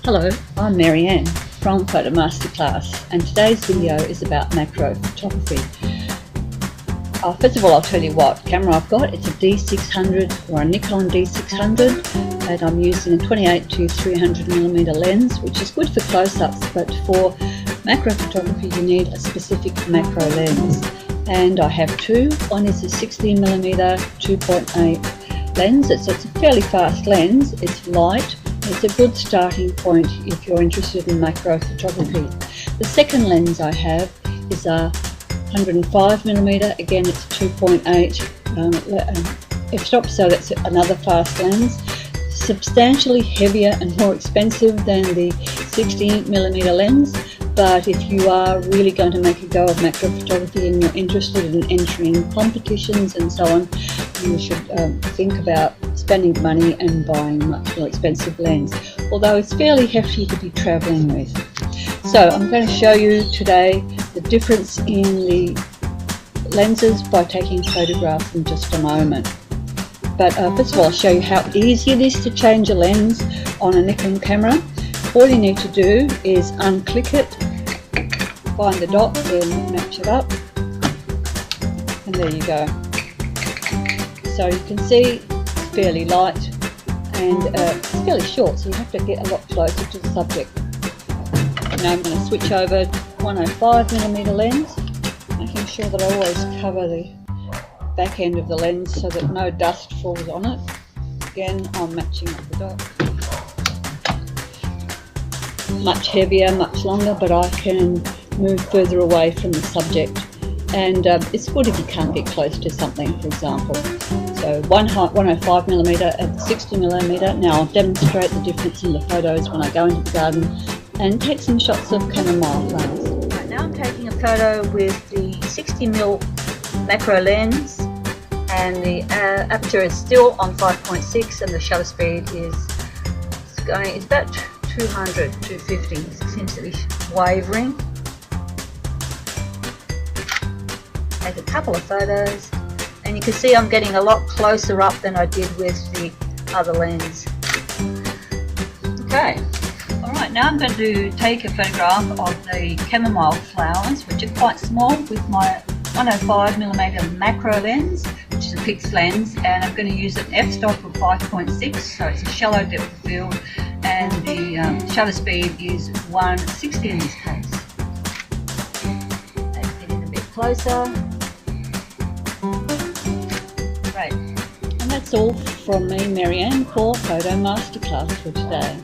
Hello, I'm Marianne from Photo Masterclass, and today's video is about macro photography. First of all, I'll tell you what camera I've got. It's a D600 or a Nikon D600, and I'm using a 28 to 300mm lens, which is good for close-ups, but for macro photography you need a specific macro lens. And I have two. One is a 16mm 2.8 lens. It's a fairly fast lens. It's light. It's a good starting point if you're interested in macro photography. The second lens I have is a 105mm. Again, it's 2.8 f-stop, so that's another fast lens. Substantially heavier and more expensive than the 16mm lens, but if you are really going to make a go of macro photography and you're interested in entering competitions and so on, you should think about spending money and buying a much more expensive lens, although it's fairly hefty to be travelling with. So I'm going to show you today the difference in the lenses by taking photographs in just a moment. But first of all, I'll show you how easy it is to change a lens on a Nikon camera. All you need to do is unclick it, find the dot, then match it up, and there you go. So you can see it's fairly light and it's fairly short, so you have to get a lot closer to the subject. Now I'm going to switch over 105mm lens, making sure that I always cover the back end of the lens so that no dust falls on it. Again, I'm matching up the dot. Much heavier, much longer, but I can move further away from the subject, and it's good if you can't get close to something, for example. So 105mm and 60mm. Now I'll demonstrate the difference in the photos when I go into the garden and take some shots of chamomile flowers. Right, now I'm taking a photo with the 60mm macro lens, and the aperture is still on 5.6 and the shutter speed is it's about 200, 250. It seems to be wavering. Take a couple of photos, and you can see I'm getting a lot closer up than I did with the other lens. Okay, alright, now I'm going to take a photograph of the chamomile flowers, which are quite small, with my 105mm macro lens, which is a fixed lens, and I'm going to use an f-stop of 5.6, so it's a shallow depth of field, and the shutter speed is 1/60 in this case. Let's get in a bit closer. Great. And that's all from me, Marianne, for Photo Masterclass for today.